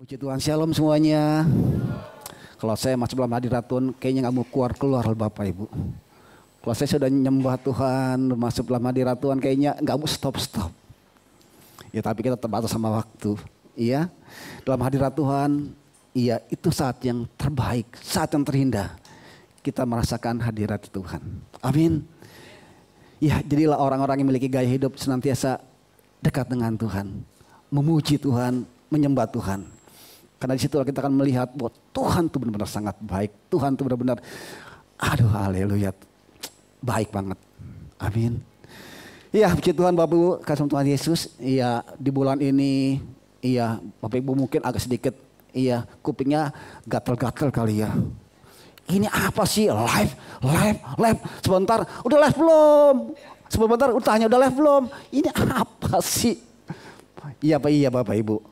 Puji Tuhan, shalom semuanya. Kalau saya masih belum hadirat Tuhan, kayaknya nggak mau keluar Bapak Ibu. Kalau saya sudah nyembah Tuhan, masuk dalam hadirat Tuhan, kayaknya nggak mau stop. Ya tapi kita terbatas sama waktu. Iya, dalam hadirat Tuhan, iya itu saat yang terbaik, saat yang terindah. Kita merasakan hadirat Tuhan. Amin. Ya, jadilah orang-orang yang memiliki gaya hidup senantiasa dekat dengan Tuhan, memuji Tuhan, menyembah Tuhan. Karena di situ kita akan melihat bahwa Tuhan itu benar-benar sangat baik. Tuhan itu benar-benar, aduh haleluya, baik banget. Amin. Iya, puji Tuhan Bapak Ibu, kasih Tuhan Yesus. Iya, di bulan ini, iya Bapak Ibu mungkin agak sedikit, iya kupingnya gatel-gatel kali ya. Ini apa sih? Live. Sebentar, udah live belum? Sebentar, tanya udah live belum? Ini apa sih? Iya Pak, iya Bapak Ibu.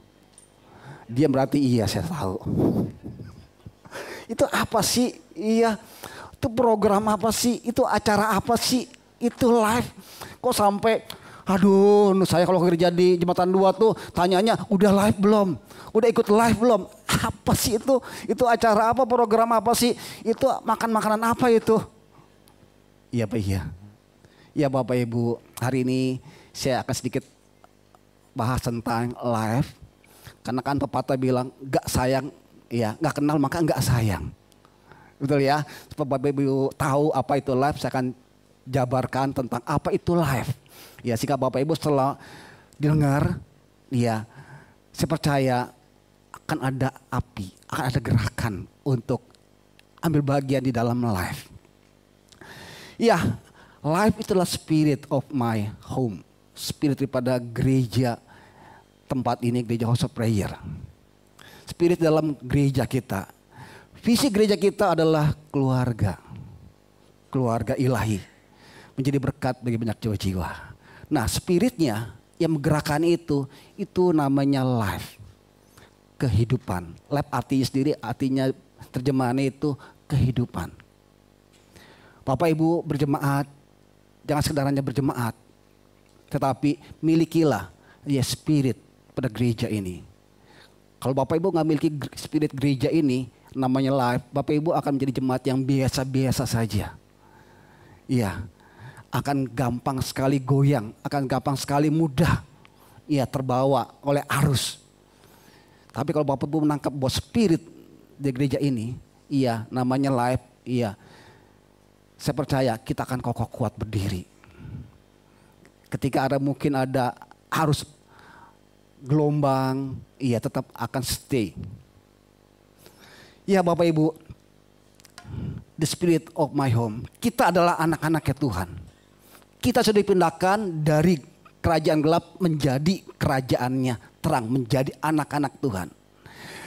Dia berarti iya, saya tahu. Itu apa sih? Iya. Itu program apa sih? Itu acara apa sih? Itu live. Kok sampai, aduh saya kalau kerja di Jembatan 2 tuh tanyanya udah live belum? Udah ikut live belum? Apa sih itu? Itu acara apa? Program apa sih? Itu makan makanan apa itu? Iya Pak, iya. Iya Bapak Ibu, hari ini saya akan sedikit bahas tentang live. Karena kan pepatah bilang gak sayang, ya gak kenal maka gak sayang. Betul ya, supaya Bapak Ibu tahu apa itu live, saya akan jabarkan tentang apa itu live. Ya, sehingga Bapak Ibu setelah dengar, ya saya percaya akan ada api, akan ada gerakan untuk ambil bagian di dalam live. Ya, live itulah spirit of my home, spirit daripada gereja tempat ini, gereja House of Prayer. Spirit dalam gereja kita. Visi gereja kita adalah keluarga. Keluarga ilahi. Menjadi berkat bagi banyak jiwa-jiwa. Nah spiritnya yang menggerakkan itu namanya life. Kehidupan. Life artinya sendiri, artinya terjemahannya itu kehidupan. Bapak Ibu berjemaat, jangan sekedar hanya berjemaat. Tetapi milikilah ya spirit pada gereja ini. Kalau Bapak Ibu nggak miliki spirit gereja ini, namanya live, Bapak Ibu akan menjadi jemaat yang biasa-biasa saja. Iya, akan gampang sekali goyang, akan gampang sekali mudah, iya terbawa oleh arus. Tapi kalau Bapak Ibu menangkap bahwa spirit di gereja ini, iya namanya live, iya, saya percaya kita akan kokoh kuat berdiri. Ketika mungkin ada arus gelombang, iya tetap akan stay. Ya Bapak Ibu, the spirit of my home. Kita adalah anak-anaknya Tuhan. Kita sudah dipindahkan dari kerajaan gelap menjadi kerajaannya terang, menjadi anak-anak Tuhan.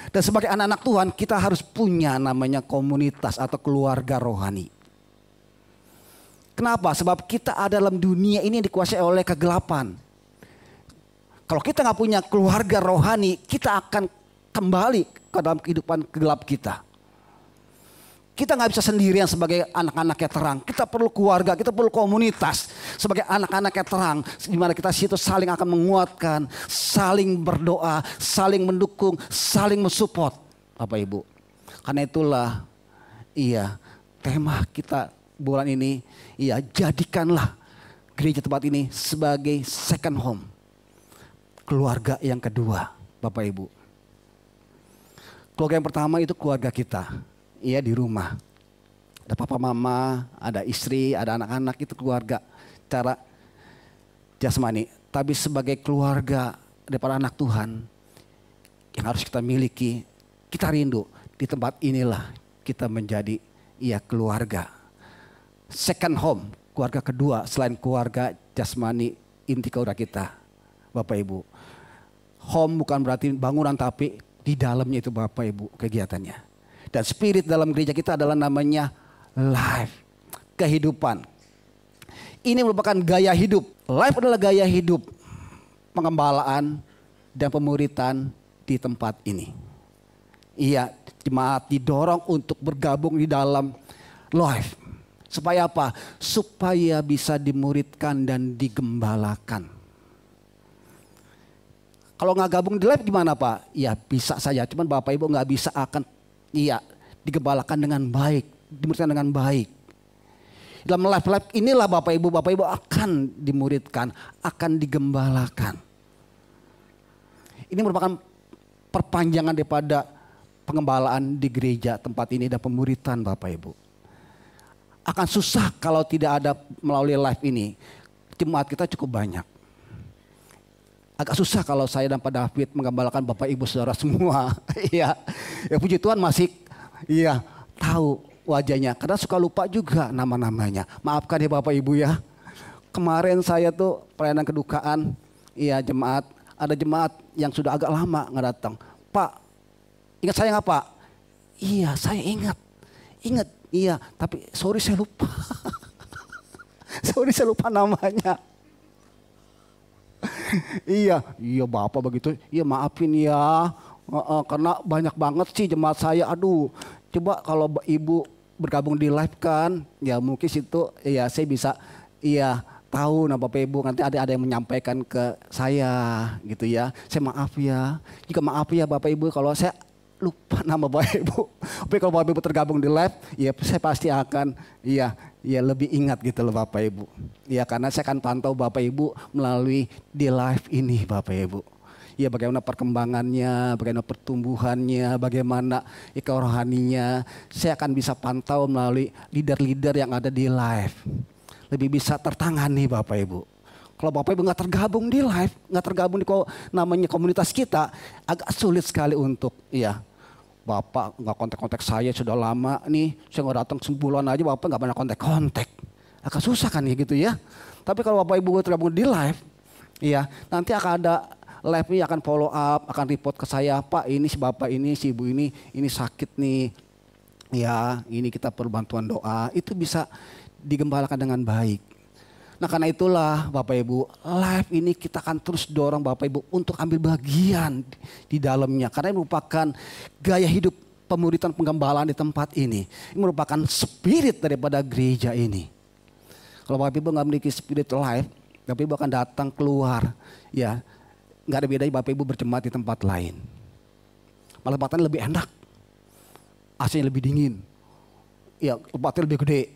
Dan sebagai anak-anak Tuhan kita harus punya namanya komunitas atau keluarga rohani. Kenapa? Sebab kita ada dalam dunia ini yang dikuasai oleh kegelapan. Kalau kita nggak punya keluarga rohani, kita akan kembali ke dalam kehidupan gelap kita. Kita nggak bisa sendirian sebagai anak-anaknya terang. Kita perlu keluarga, kita perlu komunitas sebagai anak-anaknya terang. Di mana kita situ saling akan menguatkan, saling berdoa, saling mendukung, saling mensupport. Bapak Ibu. Karena itulah, iya tema kita bulan ini, iya jadikanlah gereja tempat ini sebagai second home. Keluarga yang kedua, Bapak Ibu. Keluarga yang pertama itu keluarga kita, iya di rumah. Ada papa mama, ada istri, ada anak-anak, itu keluarga cara jasmani. Tapi sebagai keluarga daripada anak Tuhan yang harus kita miliki, kita rindu di tempat inilah kita menjadi iya keluarga. Second home, keluarga kedua selain keluarga jasmani inti keluarga kita, Bapak Ibu. Home bukan berarti bangunan, tapi di dalamnya itu Bapak Ibu kegiatannya. Dan spirit dalam gereja kita adalah namanya life, kehidupan. Ini merupakan gaya hidup. Life adalah gaya hidup pengembalaan dan pemuritan di tempat ini. Iya, jemaat didorong untuk bergabung di dalam life. Supaya apa? Supaya bisa dimuridkan dan digembalakan. Kalau nggak gabung di live gimana Pak? Ya bisa saja, cuman Bapak Ibu nggak bisa akan digembalakan dengan baik, dimuridkan dengan baik. Dalam live inilah Bapak Ibu akan dimuridkan, akan digembalakan. Ini merupakan perpanjangan daripada pengembalaan di gereja tempat ini dan pemuritan Bapak Ibu. Akan susah kalau tidak ada melalui live ini. Jemaat kita cukup banyak. Agak susah kalau saya dan Pak David menggembalakan Bapak Ibu saudara semua. Iya. Ya puji Tuhan masih tahu wajahnya. Karena suka lupa juga nama-namanya. Maafkan ya Bapak Ibu ya. Kemarin saya tuh pelayanan kedukaan. Iya jemaat. Ada jemaat yang sudah agak lama nggak datang. Pak, ingat saya nggak Pak? Iya saya ingat. Iya, tapi sorry saya lupa. Sorry saya lupa namanya. Iya Bapak begitu. Iya maafin ya. Karena banyak banget sih jemaat saya. Aduh, coba kalau Ibu bergabung di live kan, ya mungkin situ ya saya bisa tahu nah Bapak Ibu nanti ada yang menyampaikan ke saya gitu ya. Saya maaf ya. Juga maaf ya Bapak Ibu kalau saya lupa nama Bapak Ibu. Tapi kalau Bapak Ibu tergabung di live, ya saya pasti akan lebih ingat gitu loh Bapak Ibu. Ya karena saya akan pantau Bapak Ibu melalui di live ini Bapak Ibu. Ya bagaimana perkembangannya, bagaimana pertumbuhannya, bagaimana kerohaninya. Saya akan bisa pantau melalui leader-leader yang ada di live. Lebih bisa tertangani Bapak Ibu. Kalau Bapak Ibu nggak tergabung di live, nggak tergabung di namanya komunitas kita, agak sulit sekali untuk Bapak nggak kontak-kontak saya sudah lama nih, saya nggak datang sebulan aja Bapak nggak pernah kontak-kontak. Agak susah kan ya gitu ya. Tapi kalau Bapak Ibu tergabung di live, nanti akan ada live ini akan follow up, akan report ke saya, Pak ini si Bapak ini, si Ibu ini sakit nih. Ya ini kita perlu bantuan doa, itu bisa digembalakan dengan baik. Nah karena itulah Bapak Ibu, live ini kita akan terus dorong Bapak Ibu untuk ambil bagian di dalamnya. Karena ini merupakan gaya hidup pemuritan penggembalaan di tempat ini. Ini merupakan spirit daripada gereja ini. Kalau Bapak Ibu nggak memiliki spirit live, Bapak Ibu akan datang keluar. Ya nggak ada bedanya Bapak Ibu berjemaat di tempat lain. Malah tempatnya lebih enak. AC-nya lebih dingin. Ya tempatnya lebih gede.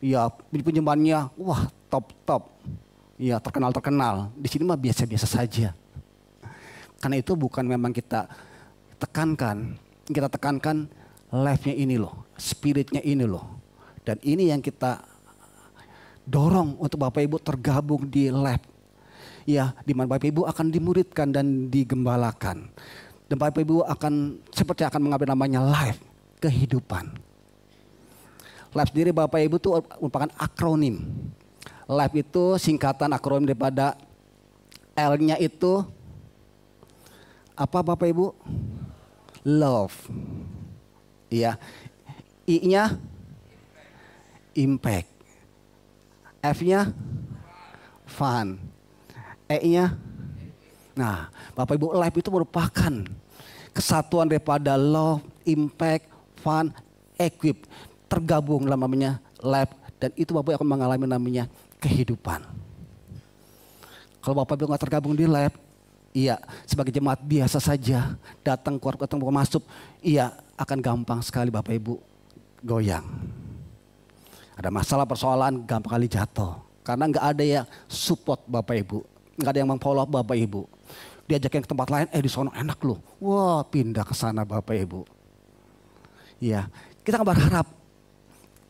Ya penyembahannya wah top. Ya terkenal. Di sini mah biasa-biasa saja. Karena itu bukan memang kita tekankan. Kita tekankan life-nya ini loh. Spiritnya ini loh. Dan ini yang kita dorong untuk Bapak Ibu tergabung di live. Ya di mana Bapak Ibu akan dimuridkan dan digembalakan. Dan Bapak Ibu akan seperti akan mengambil namanya life. Kehidupan. Life sendiri Bapak Ibu itu merupakan akronim. Life itu singkatan akronim daripada L-nya itu apa Bapak Ibu? Love. Iya. I-nya impact. F-nya fun. E-nya nah, Bapak Ibu life itu merupakan kesatuan daripada love, impact, fun, equip. Tergabung dalam namanya life dan itu Bapak akan mengalami namanya kehidupan. Kalau Bapak Ibu nggak tergabung di life, sebagai jemaat biasa saja datang keluar masuk, akan gampang sekali Bapak Ibu goyang. Ada masalah persoalan gampang kali jatuh karena nggak ada yang support Bapak Ibu, nggak ada yang meng-follow up Bapak Ibu. Diajakin ke tempat lain, di sono enak loh, wah pindah ke sana Bapak Ibu. Kita akan berharap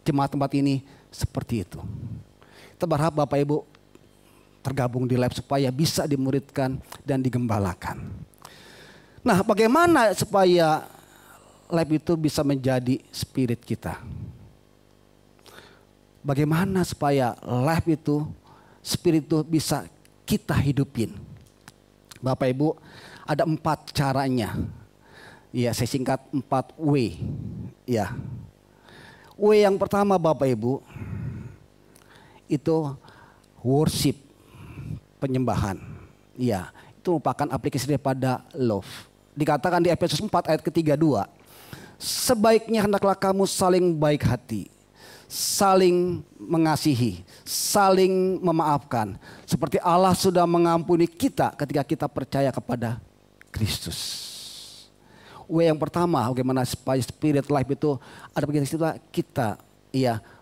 jemaat tempat ini seperti itu. Kita berharap Bapak Ibu tergabung di live supaya bisa dimuridkan dan digembalakan. Nah bagaimana supaya live itu bisa menjadi spirit kita? Bagaimana supaya live itu, spirit itu bisa kita hidupin? Bapak Ibu ada 4 caranya. Saya singkat 4 W. W yang pertama Bapak Ibu itu worship, penyembahan. Itu merupakan aplikasi daripada love. Dikatakan di Efesus 4 ayat ke-32. Sebaiknya hendaklah kamu saling baik hati, saling mengasihi, saling memaafkan. Seperti Allah sudah mengampuni kita ketika kita percaya kepada Kristus. Yang pertama, bagaimana supaya spirit life itu ada bagi kita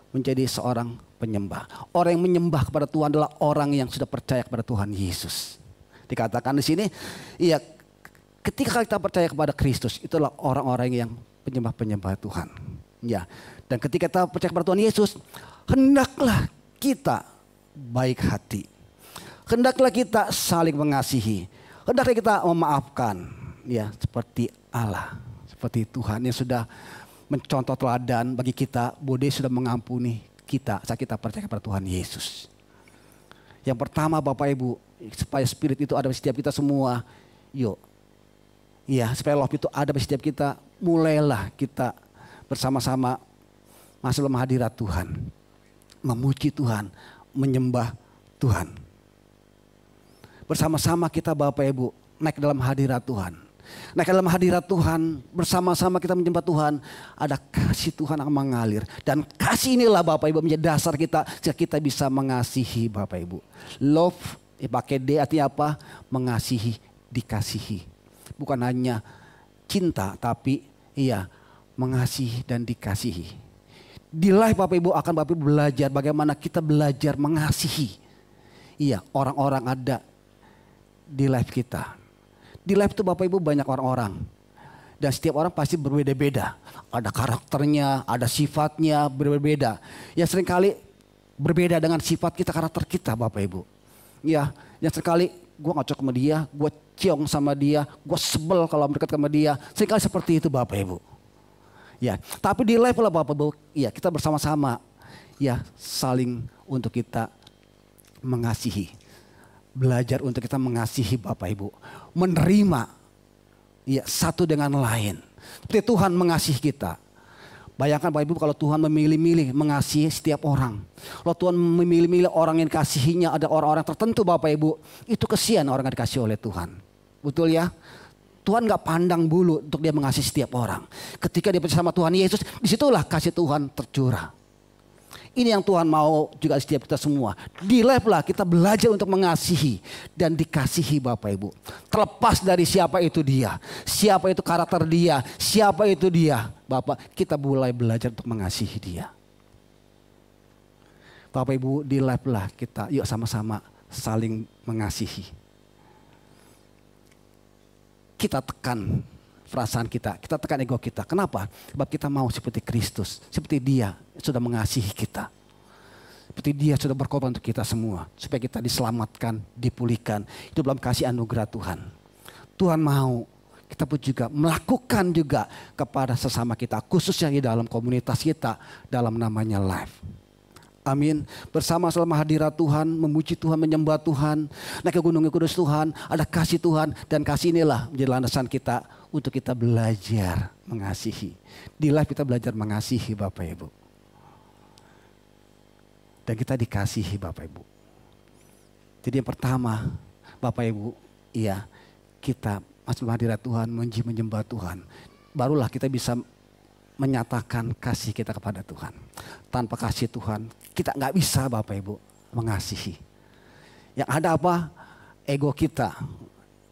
menjadi seorang penyembah. Orang yang menyembah kepada Tuhan adalah orang yang sudah percaya kepada Tuhan Yesus. Dikatakan di sini, ketika kita percaya kepada Kristus, itulah orang-orang yang penyembah-penyembah Tuhan. Ya, dan ketika kita percaya kepada Tuhan Yesus, hendaklah kita baik hati. Hendaklah kita saling mengasihi. Hendaklah kita memaafkan. Ya, seperti Allah, seperti Tuhan yang sudah mencontoh teladan bagi kita, bahwa Dia sudah mengampuni kita saat kita percaya kepada Tuhan Yesus. Yang pertama Bapak Ibu, supaya spirit itu ada di setiap kita semua, supaya love itu ada di setiap kita, mulailah kita bersama-sama masuk dalam hadirat Tuhan, memuji Tuhan, menyembah Tuhan. Bersama-sama kita Bapak Ibu naik dalam hadirat Tuhan. Naik dalam hadirat Tuhan, bersama-sama kita menyembah Tuhan, ada kasih Tuhan yang mengalir. Dan kasih inilah Bapak Ibu menjadi dasar kita sehingga kita bisa mengasihi Bapak Ibu. Love, pakai D artinya apa? Mengasihi, dikasihi. Bukan hanya cinta, tapi mengasihi dan dikasihi. Di live Bapak Ibu akan Bapak Ibu belajar bagaimana kita belajar mengasihi. Orang-orang ada di live kita. Di live itu Bapak Ibu banyak orang-orang. Dan setiap orang pasti berbeda-beda. Ada karakternya, ada sifatnya berbeda-beda. Ya seringkali berbeda dengan sifat kita, karakter kita Bapak Ibu. Ya seringkali gue gak cocok sama dia, gue ciong sama dia, gue sebel kalau mendekat sama dia. Seringkali seperti itu Bapak Ibu. Tapi di live lah Bapak Ibu, kita bersama-sama saling untuk kita mengasihi. Belajar untuk kita mengasihi Bapak Ibu. Menerima satu dengan lain. Seperti Tuhan mengasihi kita. Bayangkan Bapak Ibu kalau Tuhan memilih-milih mengasihi setiap orang. Kalau Tuhan memilih-milih orang yang dikasihinya ada orang-orang tertentu Bapak Ibu. Itu kesian orang yang dikasihi oleh Tuhan. Betul ya? Tuhan gak pandang bulu untuk dia mengasihi setiap orang. Ketika dia percaya sama Tuhan Yesus, disitulah kasih Tuhan tercurah. Ini yang Tuhan mau juga setiap kita semua. Di live lah kita belajar untuk mengasihi dan dikasihi Bapak Ibu. Terlepas dari siapa itu dia, siapa itu karakter dia, siapa itu dia. Bapak, kita mulai belajar untuk mengasihi dia. Bapak Ibu, di live lah kita yuk sama-sama saling mengasihi. Kita tekan perasaan kita tekan ego kita. Kenapa? Sebab kita mau seperti Kristus, seperti Dia sudah mengasihi kita. Seperti Dia sudah berkorban untuk kita semua, supaya kita diselamatkan, dipulihkan. Itu dalam kasih anugerah Tuhan. Tuhan mau kita pun juga melakukan juga kepada sesama kita, khususnya di dalam komunitas kita, dalam namanya live. Amin. Bersama selama hadirat Tuhan, memuji Tuhan, menyembah Tuhan, naik ke gunung kudus Tuhan, ada kasih Tuhan, dan kasih inilah menjadi landasan kita untuk kita belajar mengasihi. Di live kita belajar mengasihi Bapak Ibu. Dan kita dikasihi Bapak Ibu. Jadi yang pertama Bapak Ibu, kita masuk hadirat Tuhan, menyembah Tuhan. Barulah kita bisa menyatakan kasih kita kepada Tuhan. Tanpa kasih Tuhan, kita nggak bisa Bapak Ibu mengasihi. Yang ada apa? Ego kita.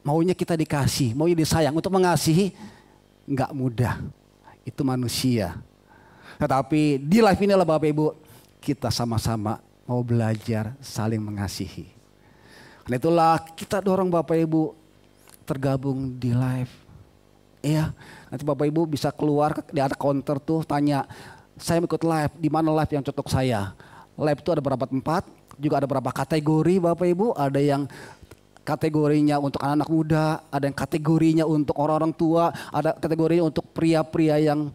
Maunya kita dikasih, maunya disayang. Untuk mengasihi nggak mudah. Itu manusia. Tetapi di live inilah Bapak Ibu, kita sama-sama mau belajar saling mengasihi. Karena itulah kita dorong Bapak Ibu tergabung di live. Nanti Bapak Ibu bisa keluar di ada counter tuh tanya, saya ikut live, di mana live yang cocok saya? Live itu ada berapa tempat, juga ada berapa kategori Bapak Ibu, ada yang kategorinya untuk anak-anak muda, ada yang kategorinya untuk orang-orang tua, ada kategorinya untuk pria-pria yang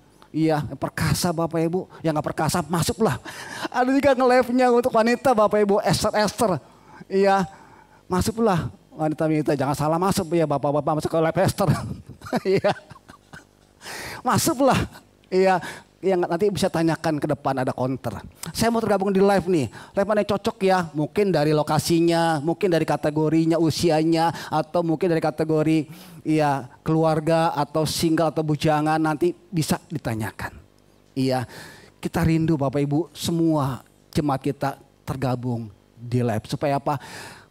perkasa Bapak Ibu, yang gak perkasa masuklah. Ada juga nge-live-nya untuk wanita Bapak Ibu, Esther. Masuklah wanita-wanita, jangan salah masuk ya bapak-bapak masuk ke live Esther. Masuklah. Yang nanti bisa tanyakan ke depan ada counter. Saya mau tergabung di live nih. Live mana yang cocok ya? Mungkin dari lokasinya, mungkin dari kategorinya, usianya, atau mungkin dari kategori keluarga atau single atau bujangan, nanti bisa ditanyakan. Kita rindu Bapak Ibu semua jemaat kita tergabung di live supaya apa?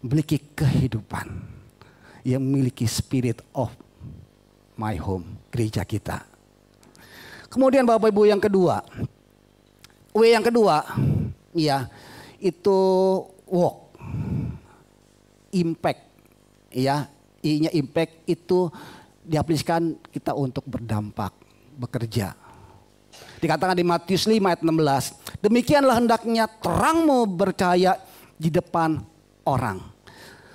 Memiliki kehidupan yang memiliki spirit of my home, gereja kita. Kemudian Bapak Ibu yang kedua, W yang kedua, ya itu work, impact, ya I-nya impact itu diaplikasikan kita untuk berdampak, bekerja. Dikatakan di Matius 5 ayat 16, demikianlah hendaknya terangmu bercahaya di depan orang,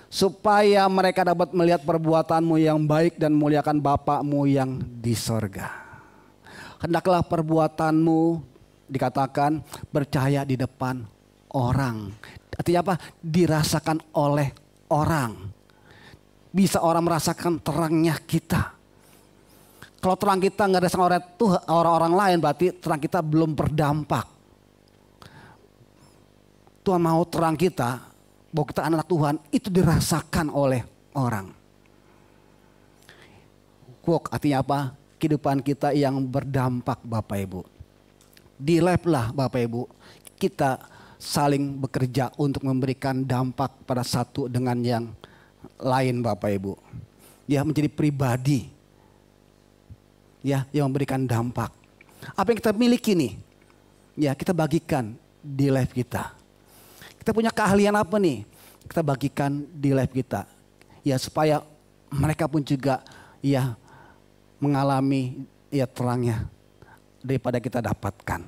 supaya mereka dapat melihat perbuatanmu yang baik dan muliakan Bapa-Mu yang di sorga. Hendaklah perbuatanmu dikatakan bercahaya di depan orang. Artinya apa? Dirasakan oleh orang. Bisa orang merasakan terangnya kita. Kalau terang kita nggak dirasakan oleh orang-orang lain, berarti terang kita belum berdampak. Tuhan mau terang kita, bahwa kita anak Tuhan, itu dirasakan oleh orang. Walk artinya apa? Kehidupan kita yang berdampak Bapak Ibu. Di life lah Bapak Ibu, kita saling bekerja untuk memberikan dampak pada satu dengan yang lain Bapak Ibu. Ya, menjadi pribadi. Ya, yang memberikan dampak. Apa yang kita miliki nih? Ya, kita bagikan di life kita. Kita punya keahlian apa nih? Kita bagikan di life kita. Ya, supaya mereka pun juga ya mengalami ya terangnya daripada kita dapatkan.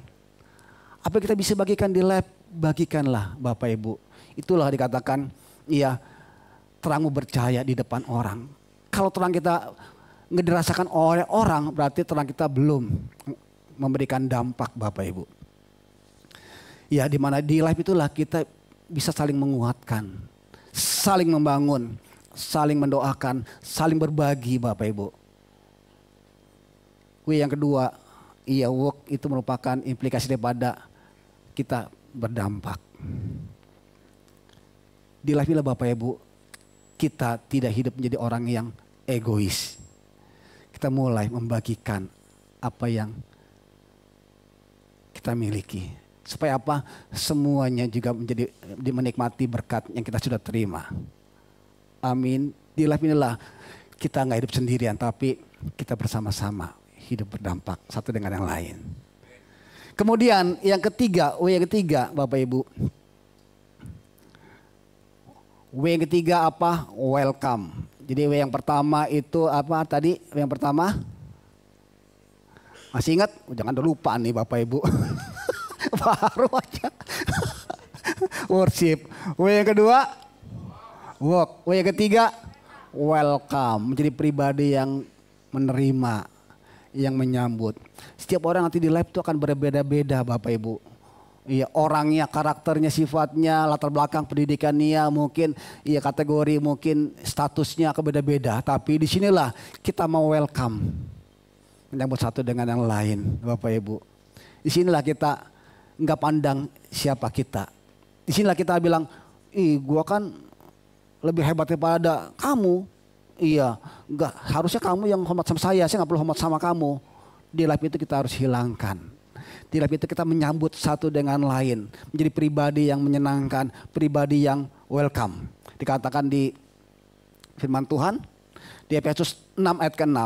Apa yang kita bisa bagikan di life, bagikanlah Bapak Ibu. Itulah dikatakan ya terangmu bercahaya di depan orang. Kalau terang kita nggak dirasakan oleh orang, berarti terang kita belum memberikan dampak Bapak Ibu. Ya, di mana di life itulah kita bisa saling menguatkan, saling membangun, saling mendoakan, saling berbagi Bapak Ibu. Yang kedua, iya work itu merupakan implikasi daripada kita berdampak. Di life inilah Bapak Ibu, kita tidak hidup menjadi orang yang egois. Kita mulai membagikan apa yang kita miliki. Supaya apa? Semuanya juga menjadi menikmati berkat yang kita sudah terima. Amin. Di life inilah kita nggak hidup sendirian, tapi kita bersama-sama hidup berdampak satu dengan yang lain. Kemudian yang ketiga, W yang ketiga Bapak Ibu. W yang ketiga apa? Welcome. Jadi W yang pertama itu apa tadi? W yang pertama? Masih ingat? Jangan lupa nih Bapak Ibu. Baru aja. Worship. W yang kedua? Walk. W yang ketiga? Welcome. Menjadi pribadi yang menerima, yang menyambut. Setiap orang nanti di live itu akan berbeda-beda Bapak Ibu. Iya, orangnya, karakternya, sifatnya, latar belakang pendidikannya, mungkin iya kategori, mungkin statusnya akan beda-beda. Tapi di sinilah kita mau welcome, menyambut satu dengan yang lain, Bapak Ibu. Di sinilah kita nggak pandang siapa kita. Di sinilah kita bilang, gua kan lebih hebat daripada kamu. Iya, nggak harusnya kamu yang hormat sama saya nggak perlu hormat sama kamu. Di live itu kita harus hilangkan. Di live itu kita menyambut satu dengan lain. Menjadi pribadi yang menyenangkan, pribadi yang welcome. Dikatakan di firman Tuhan, di Efesus 6 ayat ke-6.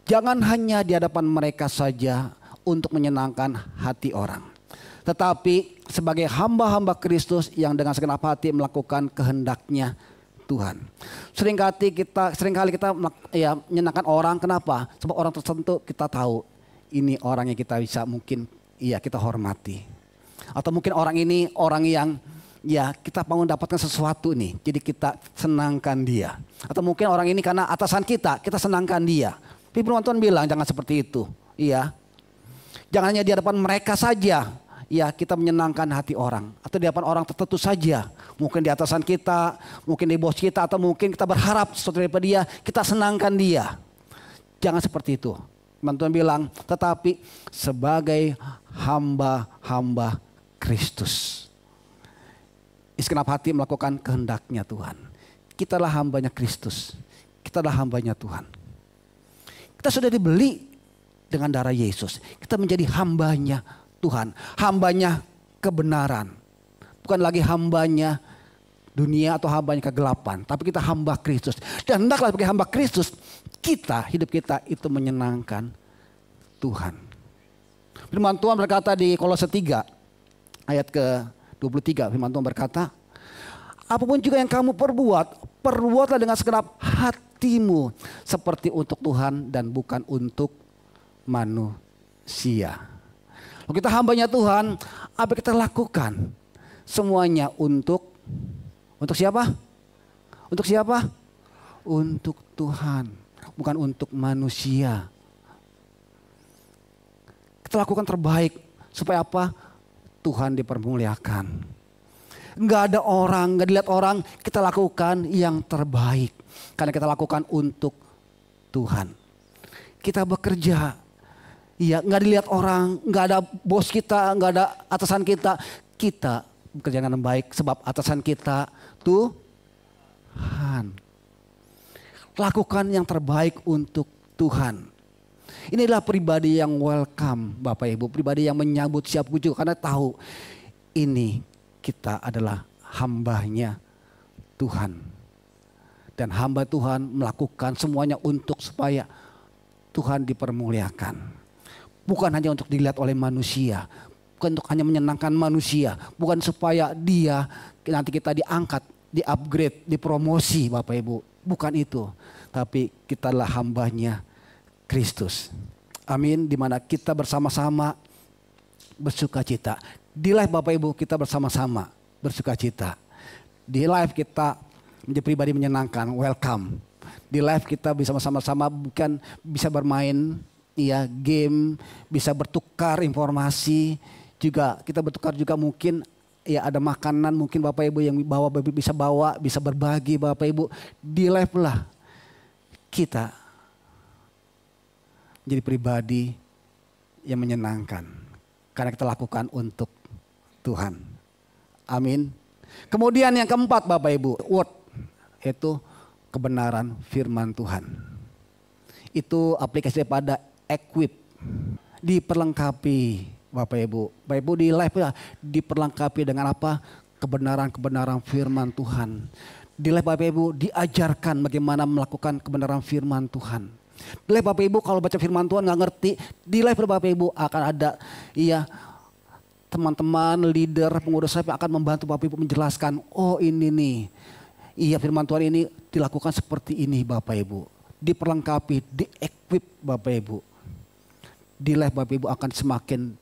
Jangan hanya di hadapan mereka saja untuk menyenangkan hati orang. Tetapi sebagai hamba-hamba Kristus yang dengan segenap hati melakukan kehendaknya Tuhan. Seringkali kita ya menyenangkan orang. Kenapa? Sebab orang tertentu kita tahu ini orang yang kita bisa mungkin iya kita hormati. Atau mungkin orang ini orang yang ya kita mau mendapatkan sesuatu nih. Jadi kita senangkan dia. Atau mungkin orang ini karena atasan kita senangkan dia. Tapi firman Tuhan bilang jangan seperti itu. Iya. Jangan hanya di hadapan mereka saja. Ya kita menyenangkan hati orang. Atau di hadapan orang tertentu saja. Mungkin di atasan kita, mungkin di bos kita. Atau mungkin kita berharap sesuatu daripada dia, kita senangkan dia. Jangan seperti itu. Tuhan bilang, tetapi sebagai hamba-hamba Kristus. Segenap hati melakukan kehendaknya Tuhan. Kitalah hambanya Kristus. Kitalah hambanya Tuhan. Kita sudah dibeli dengan darah Yesus. Kita menjadi hambanya Tuhan. Hambanya kebenaran. Bukan lagi hambanya dunia atau hambanya kegelapan. Tapi kita hamba Kristus. Dan hendaklah sebagai hamba Kristus hidup kita itu menyenangkan Tuhan. Firman Tuhan berkata di Kolose 3 ayat ke-23, firman Tuhan berkata, apapun juga yang kamu perbuatlah dengan segenap hatimu seperti untuk Tuhan dan bukan untuk manusia. Kalau kita hambanya Tuhan, apa kita lakukan? Semuanya untuk siapa? Untuk siapa? Untuk Tuhan, bukan untuk manusia. Kita lakukan terbaik supaya apa? Tuhan dipermuliakan. Nggak ada orang, nggak dilihat orang, kita lakukan yang terbaik. Karena kita lakukan untuk Tuhan. Kita bekerja, ya nggak dilihat orang, nggak ada bos kita, nggak ada atasan kita. Kita bekerja dengan baik sebab atasan kita Tuhan. Lakukan yang terbaik untuk Tuhan. Inilah pribadi yang welcome Bapak Ibu. Pribadi yang menyambut siap puji karena tahu ini kita adalah hambanya Tuhan. Dan hamba Tuhan melakukan semuanya untuk supaya Tuhan dipermuliakan. Bukan hanya untuk dilihat oleh manusia. Bukan untuk hanya menyenangkan manusia. Bukan supaya dia nanti kita diangkat, di-upgrade, dipromosi Bapak Ibu. Bukan itu. Tapi kita adalah hambanya Kristus. Amin. Dimana kita bersama-sama bersuka cita. Di live Bapak Ibu kita bersama-sama bersuka cita. Di live kita menjadi pribadi menyenangkan, welcome. Di live kita bisa sama-sama bukan bisa bermain ya game, bisa bertukar informasi, juga kita bertukar juga mungkin ya ada makanan mungkin Bapak Ibu yang bisa berbagi Bapak Ibu. Di live lah kita jadi pribadi yang menyenangkan karena kita lakukan untuk Tuhan. Amin. Kemudian yang keempat Bapak Ibu, word itu kebenaran firman Tuhan. Itu aplikasi pada equip, diperlengkapi Bapak Ibu. Bapak Ibu di live ya diperlengkapi dengan apa? Kebenaran-kebenaran firman Tuhan. Di live Bapak Ibu diajarkan bagaimana melakukan kebenaran firman Tuhan. Di live Bapak Ibu kalau baca firman Tuhan nggak ngerti, di live Bapak Ibu akan ada teman-teman, leader, pengurus live akan membantu Bapak Ibu menjelaskan, oh ini nih, firman Tuhan ini dilakukan seperti ini Bapak Ibu. Diperlengkapi, di-equip Bapak Ibu. Di live Bapak Ibu akan semakin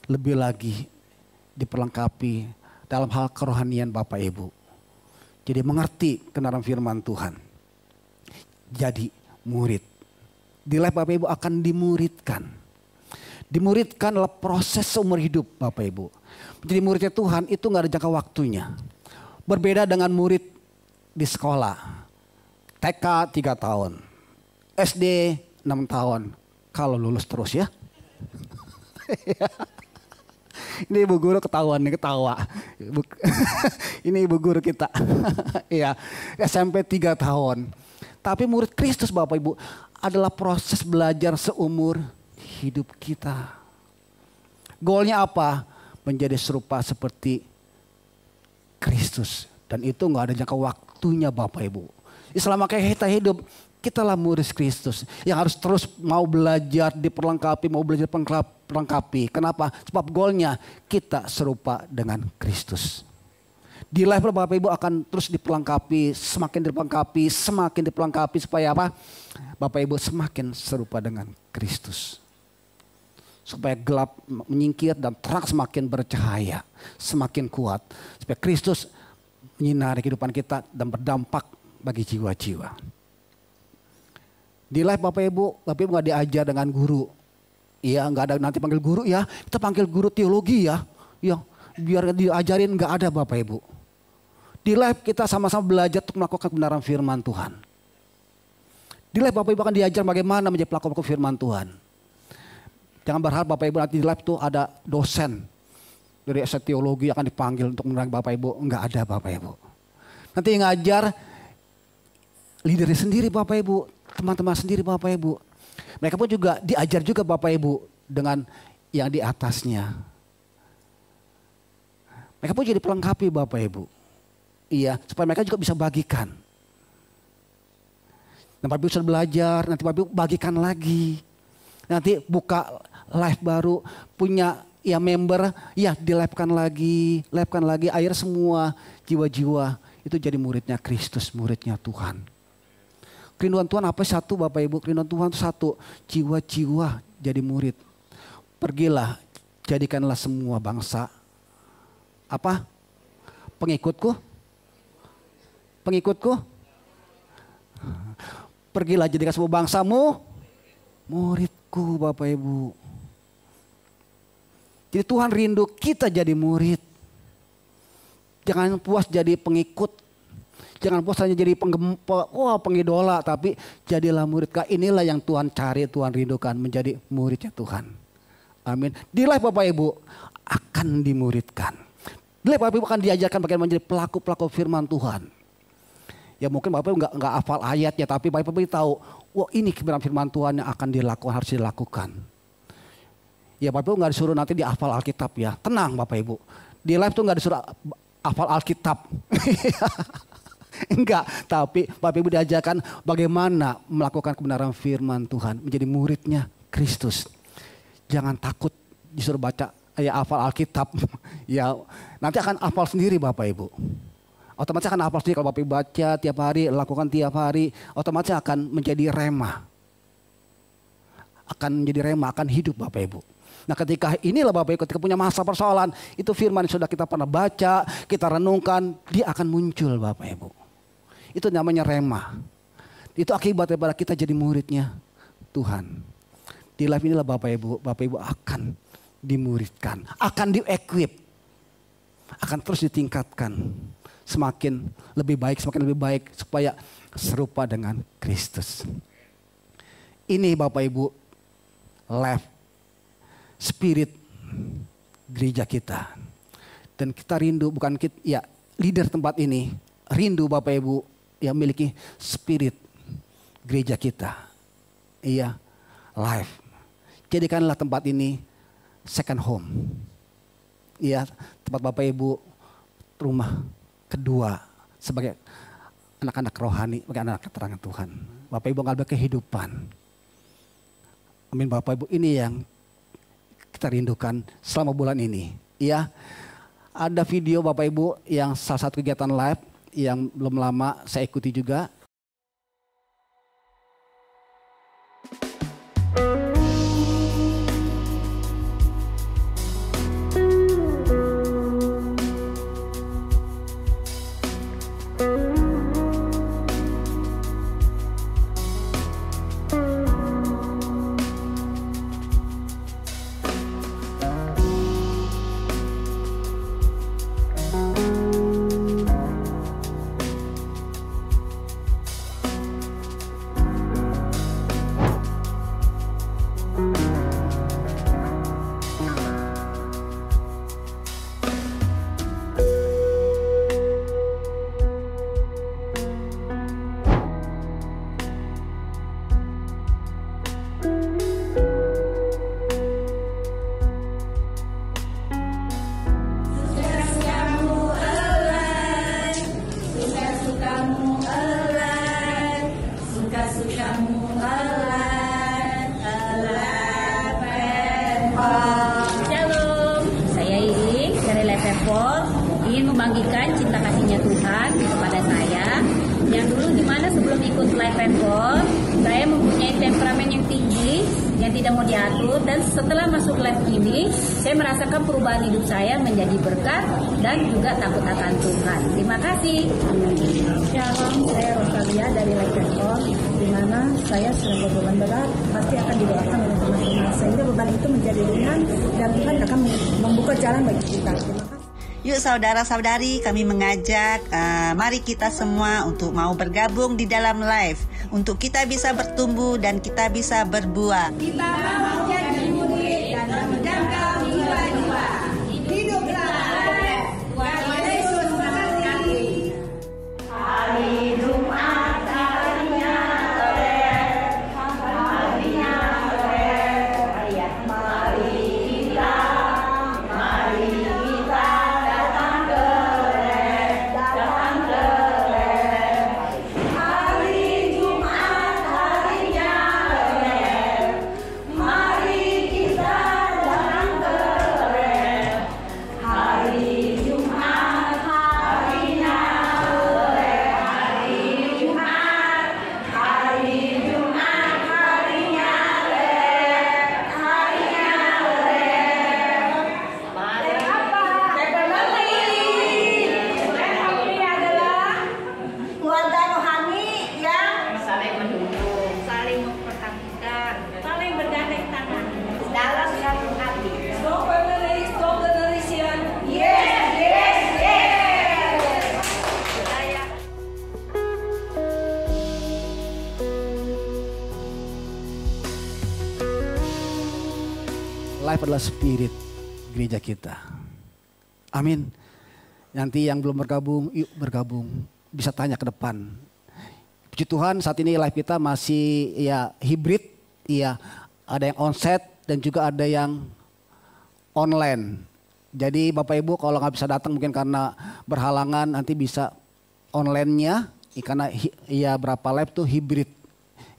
lebih lagi diperlengkapi dalam hal kerohanian Bapak Ibu. Jadi mengerti kebenaran firman Tuhan. Jadi murid. Di live Bapak Ibu akan dimuridkan. Dimuridkan adalah proses seumur hidup Bapak Ibu. Menjadi muridnya Tuhan itu gak ada jangka waktunya. Berbeda dengan murid di sekolah. TK 3 tahun. SD 6 tahun. Kalau lulus terus ya. Ini ibu guru ketawa. Ini ibu guru kita. Iya, SMP 3 tahun. Tapi murid Kristus Bapak Ibu adalah proses belajar seumur hidup kita. Goalnya apa? Menjadi serupa seperti Kristus. Dan itu gak ada jangka waktunya Bapak Ibu. Selama kita hidup, kitalah murid Kristus. Yang harus terus mau belajar diperlengkapi, mau belajar perlengkapi. Kenapa? Sebab goalnya kita serupa dengan Kristus. Di live Bapak Ibu akan terus diperlengkapi, semakin diperlengkapi supaya apa? Bapak Ibu semakin serupa dengan Kristus. Supaya gelap menyingkir dan terang semakin bercahaya, semakin kuat. Supaya Kristus menyinari kehidupan kita dan berdampak bagi jiwa-jiwa. Di live Bapak Ibu gak diajar dengan guru. Iya, gak ada nanti panggil guru ya. Kita panggil guru teologi ya. Ya, biar diajarin gak ada Bapak Ibu. Di live kita sama-sama belajar untuk melakukan kebenaran firman Tuhan. Di live Bapak Ibu akan diajar bagaimana menjadi pelaku firman Tuhan. Jangan berharap Bapak Ibu nanti di live itu ada dosen dari teologi akan dipanggil untuk menerang Bapak Ibu. Enggak ada Bapak Ibu. Nanti yang ngajar leader sendiri Bapak Ibu. Teman-teman sendiri Bapak Ibu. Mereka pun juga diajar juga Bapak Ibu dengan yang di atasnya. Mereka pun jadi pelengkapi Bapak Ibu. Iya, supaya mereka juga bisa bagikan. Nah, Bapak Ibu sudah belajar, nanti Bapak Ibu bagikan lagi. Nanti buka live baru, punya ya member, ya di-live-kan lagi, akhirnya semua jiwa-jiwa itu jadi muridnya Kristus, muridnya Tuhan. Kerinduan Tuhan apa? Satu Bapak Ibu, kerinduan Tuhan itu satu, jiwa-jiwa jadi murid. Pergilah, jadikanlah semua bangsa, apa? Pengikutku? Pergilah jadikan semua bangsamu muridku Bapak Ibu. Jadi Tuhan rindu kita jadi murid. Jangan puas jadi pengikut. Jangan puas hanya jadi pengidola. Tapi jadilah murid. Inilah yang Tuhan cari, Tuhan rindukan. Menjadi muridnya Tuhan. Amin. Di live Bapak Ibu akan dimuridkan. Di live Bapak Ibu akan diajarkan bagaimana menjadi pelaku-pelaku firman Tuhan. Ya mungkin Bapak Ibu nggak hafal ayatnya. Tapi Bapak Ibu tahu. Wah ini kebenaran firman Tuhan yang akan dilakukan, harus dilakukan. Ya Bapak Ibu nggak disuruh nanti dihafal Alkitab ya. Tenang Bapak Ibu. Di live tuh nggak disuruh hafal Alkitab. Enggak. Tapi Bapak Ibu diajarkan bagaimana melakukan kebenaran firman Tuhan. Menjadi muridnya Kristus. Jangan takut disuruh baca ya hafal Alkitab. Ya nanti akan hafal sendiri Bapak Ibu. Otomatis akan hafal sendiri kalau Bapak Ibu baca tiap hari, lakukan tiap hari. Otomatis akan menjadi rema. Akan menjadi rema, akan hidup Bapak Ibu. Nah ketika inilah Bapak Ibu, ketika punya masa persoalan, itu firman yang sudah kita pernah baca, kita renungkan, dia akan muncul Bapak Ibu. Itu namanya rema. Itu akibat daripada kita jadi muridnya Tuhan. Di live inilah Bapak Ibu akan dimuridkan, akan di-equip, akan terus ditingkatkan. Semakin lebih baik supaya serupa dengan Kristus. Ini Bapak Ibu, live spirit gereja kita. Dan kita rindu, bukan kita, ya leader tempat ini rindu Bapak Ibu yang memiliki spirit gereja kita. Iya, live. Jadikanlah tempat ini second home. Iya, tempat Bapak Ibu rumah kedua sebagai anak-anak rohani, sebagai anak keterangan Tuhan. Bapak Ibu mengambil kehidupan. Amin Bapak Ibu, ini yang kita rindukan selama bulan ini. Ya, ada video Bapak Ibu yang salah satu kegiatan live yang belum lama saya ikuti juga. Ingin membagikan cinta kasihnya Tuhan kepada saya. Yang dulu dimana sebelum ikut live and call, saya mempunyai temperamen yang tinggi, yang tidak mau diatur. Dan setelah masuk live ini, saya merasakan perubahan hidup saya menjadi berkat dan juga takut akan Tuhan. Terima kasih. Shalom, saya Rosalia dari Live and Call, di mana saya sedang berbeban berat, pasti akan didoakan oleh teman-teman, sehingga beban itu menjadi ringan dan Tuhan akan membuka jalan bagi kita. Terima kasih. Yuk saudara-saudari, kami mengajak mari kita semua untuk mau bergabung di dalam live, untuk kita bisa bertumbuh dan kita bisa berbuah. Kita mau jadi murid dan menjangkau jiwa-jiwa. Hiduplah Tuhan Yesus memberkati. Hari Jumat harinya sore, harinya sore. Mari kita datang ke les. Hari Jumat Life adalah spirit gereja kita. Amin. Nanti yang belum bergabung, yuk bergabung. Bisa tanya ke depan. Puji Tuhan saat ini live kita masih ya hibrid. Iya, ada yang onsite dan juga ada yang online. Jadi Bapak Ibu kalau nggak bisa datang mungkin karena berhalangan nanti bisa online-nya. Karena iya berapa live tuh hibrid.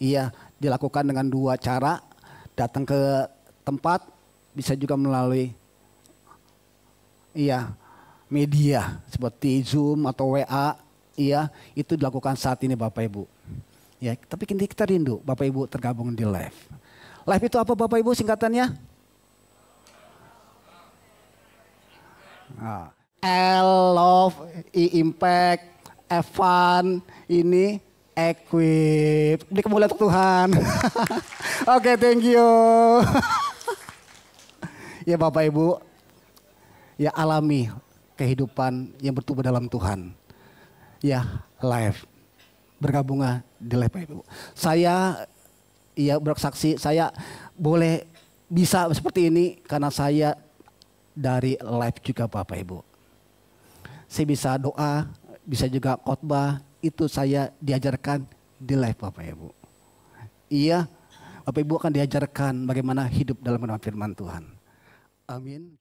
Iya dilakukan dengan 2 cara. Datang ke tempat, bisa juga melalui media seperti Zoom atau WA. Iya, itu dilakukan saat ini Bapak Ibu. Ya, tapi kita rindu Bapak Ibu tergabung di live. Live itu apa Bapak Ibu singkatannya? L, love, I, impact, F, fun, ini equip. Beri kemuliaan untuk Tuhan. Oke, thank you. Ya Bapak Ibu, ya alami kehidupan yang bertumbuh dalam Tuhan. Ya live, bergabunglah di live Bapak Ibu. Saya bersaksi, saya boleh bisa seperti ini karena saya dari live juga Bapak Ibu. Saya bisa doa, bisa juga khotbah, itu saya diajarkan di live Bapak Ibu. Iya, Bapak Ibu akan diajarkan bagaimana hidup dalam firman Tuhan. Amin.